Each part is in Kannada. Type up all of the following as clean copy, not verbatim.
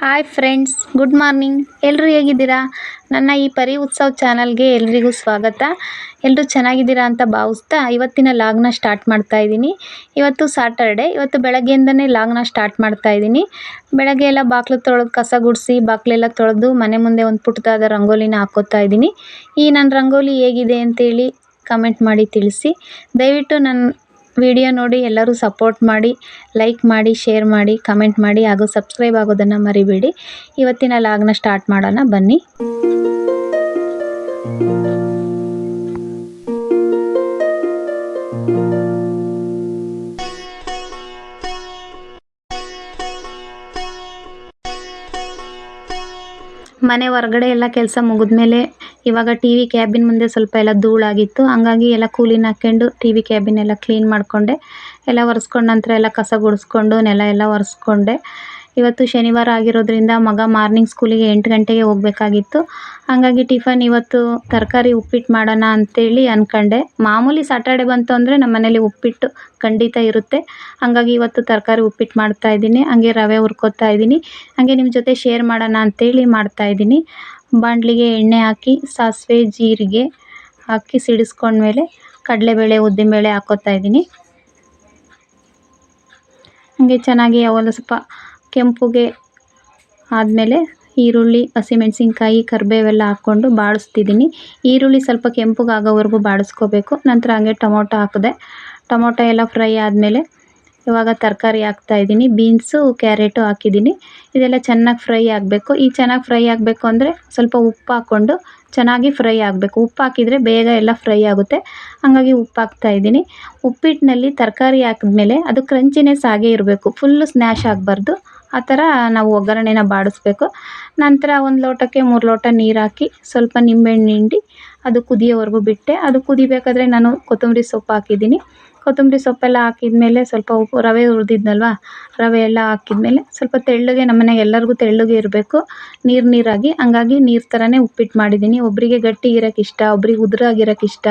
Hi friends, good morning. ಎಲ್ಲರೂ ಹೇಗಿದ್ದೀರಾ? ನನ್ನ ಈ ಪರಿ ಉತ್ಸವ್ ಚಾನಲ್ಗೆ ಎಲ್ರಿಗೂ ಸ್ವಾಗತ. ಎಲ್ಲರೂ ಚೆನ್ನಾಗಿದ್ದೀರಾ ಅಂತ ಭಾವಿಸ್ತಾ ಇವತ್ತಿನ ಲಾಗ್ನ ಸ್ಟಾರ್ಟ್ ಮಾಡ್ತಾ ಇದ್ದೀನಿ. ಇವತ್ತು ಸಾಟರ್ಡೆ. ಇವತ್ತು ಬೆಳಗ್ಗೆಯಿಂದನೇ ಲಾಗ್ನ ಸ್ಟಾರ್ಟ್ ಮಾಡ್ತಾ ಇದ್ದೀನಿ. ಬೆಳಗ್ಗೆ ಎಲ್ಲ ಬಾಗಿಲು ತೊಳೆದು ಕಸ ಗುಡಿಸಿ ಬಾಗಿಲೆಲ್ಲ ತೊಳೆದು ಮನೆ ಮುಂದೆ ಒಂದು ಪುಟ್ಟದಾದ ರಂಗೋಲಿನ ಹಾಕೋತಾ ಇದ್ದೀನಿ. ಈ ನನ್ನ ರಂಗೋಲಿ ಹೇಗಿದೆ ಅಂತೇಳಿ ಕಮೆಂಟ್ ಮಾಡಿ ತಿಳಿಸಿ. ದಯವಿಟ್ಟು ನನ್ನ ವಿಡಿಯೋ ನೋಡಿ ಎಲ್ಲರೂ ಸಪೋರ್ಟ್ ಮಾಡಿ, ಲೈಕ್ ಮಾಡಿ, ಶೇರ್ ಮಾಡಿ, ಕಮೆಂಟ್ ಮಾಡಿ ಹಾಗೂ ಸಬ್ಸ್ಕ್ರೈಬ್ ಆಗೋದನ್ನು ಮರಿಬೇಡಿ. ಇವತ್ತಿನ ಲಾಗ್ನ ಸ್ಟಾರ್ಟ್ ಮಾಡೋಣ ಬನ್ನಿ. ಮನೆ ಹೊರಗಡೆ ಎಲ್ಲ ಕೆಲಸ ಮುಗಿದ್ಮೇಲೆ ಇವಾಗ ಟಿ ವಿ ಕ್ಯಾಬಿನ್ ಮುಂದೆ ಸ್ವಲ್ಪ ಎಲ್ಲ ಧೂಳಾಗಿತ್ತು. ಹಂಗಾಗಿ ಎಲ್ಲ ಕೂಲಿನ ಹಾಕ್ಕೊಂಡು ಟಿ ವಿ ಕ್ಯಾಬಿನ್ ಎಲ್ಲ ಕ್ಲೀನ್ ಮಾಡಿಕೊಂಡೆ. ಎಲ್ಲ ಒರೆಸ್ಕೊಂಡ ನಂತರ ಎಲ್ಲ ಕಸ ಗುಡಿಸ್ಕೊಂಡು ನೆಲ ಎಲ್ಲ ಒರೆಸ್ಕೊಂಡೆ. ಇವತ್ತು ಶನಿವಾರ ಆಗಿರೋದ್ರಿಂದ ಮಗ ಮಾರ್ನಿಂಗ್ ಸ್ಕೂಲಿಗೆ 8 ಗಂಟೆಗೆ ಹೋಗಬೇಕಾಗಿತ್ತು. ಹಾಗಾಗಿ ಟಿಫನ್ ಇವತ್ತು ತರಕಾರಿ ಉಪ್ಪಿಟ್ಟು ಮಾಡೋಣ ಅಂತೇಳಿ ಅಂದ್ಕೊಂಡೆ. ಮಾಮೂಲಿ ಸಾಟರ್ಡೆ ಬಂತು ಅಂದರೆ ನಮ್ಮ ಮನೇಲಿ ಉಪ್ಪಿಟ್ಟು ಖಂಡಿತ ಇರುತ್ತೆ. ಹಾಗಾಗಿ ಇವತ್ತು ತರಕಾರಿ ಉಪ್ಪಿಟ್ಟು ಮಾಡ್ತಾಯಿದ್ದೀನಿ. ಹಾಗೆ ರವೆ ಹುರ್ಕೋತಾ ಇದ್ದೀನಿ. ಹಾಗೆ ನಿಮ್ಮ ಜೊತೆ ಶೇರ್ ಮಾಡೋಣ ಅಂತೇಳಿ ಮಾಡ್ತಾಯಿದ್ದೀನಿ. ಬಾಣಲಿಗೆ ಎಣ್ಣೆ ಹಾಕಿ ಸಾಸಿವೆ ಜೀರಿಗೆ ಹಾಕಿ ಸಿಡಿಸ್ಕೊಂಡ್ಮೇಲೆ ಕಡಲೆಬೇಳೆ ಉದ್ದಿನಬೇಳೆ ಹಾಕೋತಾ ಇದ್ದೀನಿ. ಹಾಗೆ ಚೆನ್ನಾಗಿ ಅವೆಲ್ಲ ಸ್ವಲ್ಪ ಕೆಂಪುಗೆ ಆದಮೇಲೆ ಈರುಳ್ಳಿ, ಹಸಿಮೆಣಸಿನ್ಕಾಯಿ, ಕರಿಬೇವೆಲ್ಲ ಹಾಕ್ಕೊಂಡು ಬಾಡಿಸ್ತಿದ್ದೀನಿ. ಈರುಳ್ಳಿ ಸ್ವಲ್ಪ ಕೆಂಪುಗೆ ಆಗೋವರೆಗೂ ಬಾಡಿಸ್ಕೋಬೇಕು. ನಂತರ ಹಾಗೆ ಟೊಮೊಟೊ ಹಾಕಿದೆ. ಟೊಮೊಟೊ ಎಲ್ಲ ಫ್ರೈ ಆದಮೇಲೆ ಇವಾಗ ತರಕಾರಿ ಹಾಕ್ತಾಯಿದ್ದೀನಿ. ಬೀನ್ಸು, ಕ್ಯಾರೆಟು ಹಾಕಿದ್ದೀನಿ. ಇದೆಲ್ಲ ಚೆನ್ನಾಗಿ ಫ್ರೈ ಆಗಬೇಕು. ಈ ಚೆನ್ನಾಗಿ ಫ್ರೈ ಆಗಬೇಕು ಅಂದರೆ ಸ್ವಲ್ಪ ಉಪ್ಪು ಹಾಕ್ಕೊಂಡು ಚೆನ್ನಾಗಿ ಫ್ರೈ ಆಗಬೇಕು. ಉಪ್ಪು ಹಾಕಿದರೆ ಬೇಗ ಎಲ್ಲ ಫ್ರೈ ಆಗುತ್ತೆ. ಹಾಗಾಗಿ ಉಪ್ಪು ಹಾಕ್ತಾಯಿದ್ದೀನಿ. ಉಪ್ಪಿಟ್ಟಿನಲ್ಲಿ ತರಕಾರಿ ಹಾಕಿದ್ಮೇಲೆ ಅದು ಕ್ರಂಚಿನೆಸ್ ಆಗೇ ಇರಬೇಕು. ಫುಲ್ಲು ಸ್ನ್ಯಾಶ್ ಆಗಬಾರ್ದು. ಆ ಥರ ನಾವು ಒಗ್ಗರಣೆನ ಬಾಡಿಸ್ಬೇಕು. ನಂತರ ಒಂದು ಲೋಟಕ್ಕೆ 3 ಲೋಟ ನೀರು ಹಾಕಿ ಸ್ವಲ್ಪ ನಿಂಬೆಹಣ್ಣು ಹಿಂಡಿ ಅದು ಕುದಿಯೋವರೆಗೂ ಬಿಟ್ಟೆ. ಅದು ಕುದಿಬೇಕಾದ್ರೆ ನಾನು ಕೊತ್ತಂಬರಿ ಸೊಪ್ಪು ಹಾಕಿದ್ದೀನಿ. ಕೊತ್ತಂಬರಿ ಸೊಪ್ಪೆಲ್ಲ ಹಾಕಿದ್ಮೇಲೆ ಸ್ವಲ್ಪ ಉಪ್ಪು, ರವೆ ಹುರಿದಿದ್ನಲ್ವ, ರವೆ ಎಲ್ಲ ಹಾಕಿದ್ಮೇಲೆ ಸ್ವಲ್ಪ ತೆಳ್ಳಗೆ, ನಮ್ಮ ಮನೆಗೆ ಎಲ್ಲರಿಗೂ ತೆಳ್ಳಗೆ ಇರಬೇಕು, ನೀರಾಗಿ. ಹಂಗಾಗಿ ನೀರು ಥರನೇ ಉಪ್ಪಿಟ್ಟು ಮಾಡಿದ್ದೀನಿ. ಒಬ್ಬರಿಗೆ ಗಟ್ಟಿ ಇರೋಕ್ಕೆ ಇಷ್ಟ, ಒಬ್ರಿಗೆ ಉದುರಾಗಿರೋಕ್ಕೆ ಇಷ್ಟ,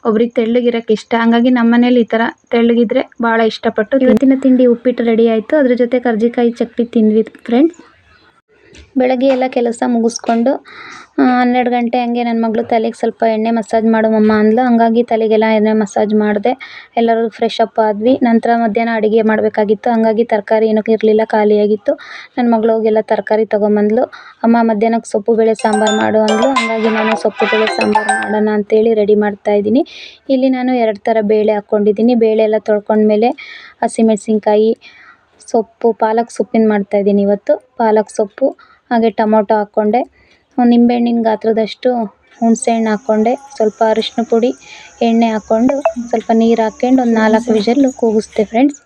ಒಬ್ರಿಗೆ ತೆಳ್ಳಗಿರೋಕ್ಕೆ ಇಷ್ಟ. ಹಂಗಾಗಿ ನಮ್ಮ ಮನೇಲಿ ಈ ಥರ ತೆಳ್ಳಗಿದ್ರೆ ಭಾಳ ಇಷ್ಟಪಟ್ಟು. ಇವತ್ತಿನ ತಿಂಡಿ ಉಪ್ಪಿಟ್ಟು ರೆಡಿ ಆಯಿತು. ಅದ್ರ ಜೊತೆ ಕರ್ಜಿಕಾಯಿ ಚಟ್ನಿ ತಿಂದ್ವಿ ಫ್ರೆಂಡ್ಸ್. ಬೆಳಗ್ಗೆ ಎಲ್ಲ ಕೆಲಸ ಮುಗಿಸ್ಕೊಂಡು 12 ಗಂಟೆ ಹಂಗೆ ನನ್ನ ಮಗಳು ತಲೆಗೆ ಸ್ವಲ್ಪ ಎಣ್ಣೆ ಮಸಾಜ್ ಮಾಡು ಮಮ್ಮ ಅಂದ್ಲು. ಹಂಗಾಗಿ ತಲೆಗೆಲ್ಲ ಎಣ್ಣೆ ಮಸಾಜ್ ಮಾಡಿದೆ. ಎಲ್ಲರೂ ಫ್ರೆಶ್ ಅಪ್ ಆದ್ವಿ. ನಂತರ ಮಧ್ಯಾಹ್ನ ಅಡುಗೆ ಮಾಡಬೇಕಾಗಿತ್ತು. ಹಂಗಾಗಿ ತರಕಾರಿ ಏನಕ್ಕೆ ಇರಲಿಲ್ಲ, ಖಾಲಿಯಾಗಿತ್ತು. ನನ್ನ ಮಗಳು ಹೋಗೆಲ್ಲ ತರಕಾರಿ ತೊಗೊಂಬಂದ್ಲು. ಅಮ್ಮ ಮಧ್ಯಾಹ್ನಕ್ಕೆ ಸೊಪ್ಪು ಬೇಳೆ ಸಾಂಬಾರು ಮಾಡು ಅಂದ್ಲು. ಹಂಗಾಗಿ ನಾನು ಸೊಪ್ಪು ಬೇಳೆ ಸಾಂಬಾರು ಮಾಡೋಣ ಅಂತೇಳಿ ರೆಡಿ ಮಾಡ್ತಾಯಿದ್ದೀನಿ. ಇಲ್ಲಿ ನಾನು 2 ಥರ ಬೇಳೆ ಹಾಕ್ಕೊಂಡಿದ್ದೀನಿ. ಬೇಳೆ ಎಲ್ಲ ತೊಳ್ಕೊಂಡ್ಮೇಲೆ ಹಸಿಮೆಣಸಿನ್ಕಾಯಿ, ಸೊಪ್ಪು, ಪಾಲಕ್ ಸೊಪ್ಪಿನ ಮಾಡ್ತಾಯಿದ್ದೀನಿ ಇವತ್ತು. ಪಾಲಕ್ ಸೊಪ್ಪು ಹಾಗೆ ಟೊಮೊಟೊ ಹಾಕ್ಕೊಂಡೆ. ನಿಂಬೆಹಣ್ಣಿನ ಗಾತ್ರದಷ್ಟು ಹುಣಸೆಹಣ್ಣು ಹಾಕ್ಕೊಂಡೆ. ಸ್ವಲ್ಪ ಅರಿಶಿನ ಪುಡಿ, ಎಣ್ಣೆ ಹಾಕ್ಕೊಂಡು ಸ್ವಲ್ಪ ನೀರು ಹಾಕ್ಕೊಂಡು ಒಂದು 4 ವಿಷಲ್ಲು ಕೂಗಿಸ್ದೆ ಫ್ರೆಂಡ್ಸ್.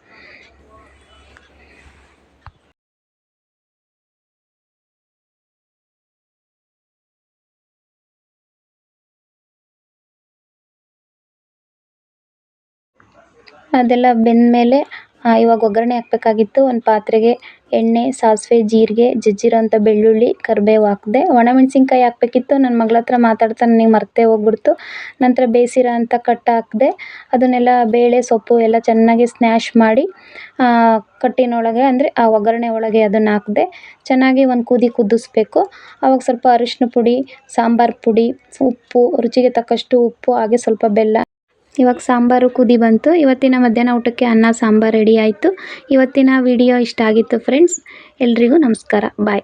ಅದೆಲ್ಲ ಬೆಂದಮೇಲೆ ಇವಾಗ ಒಗ್ಗರಣೆ ಹಾಕಬೇಕಾಗಿತ್ತು. ಒಂದು ಪಾತ್ರೆಗೆ ಎಣ್ಣೆ, ಸಾಸಿವೆ, ಜೀರಿಗೆ, ಜಜ್ಜಿರೋಂಥ ಬೆಳ್ಳುಳ್ಳಿ, ಕರಿಬೇವು ಹಾಕಿದೆ. ಒಣಮೆಣಸಿನ್ಕಾಯಿ ಹಾಕಬೇಕಿತ್ತು. ನನ್ನ ಮಗಳ ಹತ್ರ ಮಾತಾಡ್ತಾ ನನಗೆ ಮರ್ತೇ ಹೋಗ್ಬಿಡ್ತು. ನಂತರ ಬೇಯಿಸಿರೋ ಅಂಥ ಕಟ್ಟು ಹಾಕಿದೆ. ಅದನ್ನೆಲ್ಲ ಬೇಳೆ, ಸೊಪ್ಪು ಎಲ್ಲ ಚೆನ್ನಾಗಿ ಸ್ನ್ಯಾಶ್ ಮಾಡಿ ಕಟ್ಟಿನೊಳಗೆ ಅಂದರೆ ಆ ಒಗ್ಗರಣೆ ಒಳಗೆ ಅದನ್ನು ಹಾಕಿದೆ. ಚೆನ್ನಾಗಿ ಒಂದು ಕುದಿಸ್ಬೇಕು. ಆವಾಗ ಸ್ವಲ್ಪ ಅರಿಶಿನ ಪುಡಿ, ಸಾಂಬಾರು ಪುಡಿ, ಉಪ್ಪು, ರುಚಿಗೆ ತಕ್ಕಷ್ಟು ಉಪ್ಪು, ಹಾಗೆ ಸ್ವಲ್ಪ ಬೆಲ್ಲ. ಇವಾಗ ಸಾಂಬಾರು ಕುದಿ ಬಂತು. ಇವತ್ತಿನ ಮಧ್ಯಾಹ್ನ ಊಟಕ್ಕೆ ಅನ್ನ ಸಾಂಬಾರು ರೆಡಿ ಆಯಿತು. ಇವತ್ತಿನ ವಿಡಿಯೋ ಇಷ್ಟ ಆಗಿತ್ತು ಫ್ರೆಂಡ್ಸ್. ಎಲ್ರಿಗೂ ನಮಸ್ಕಾರ, ಬಾಯ್.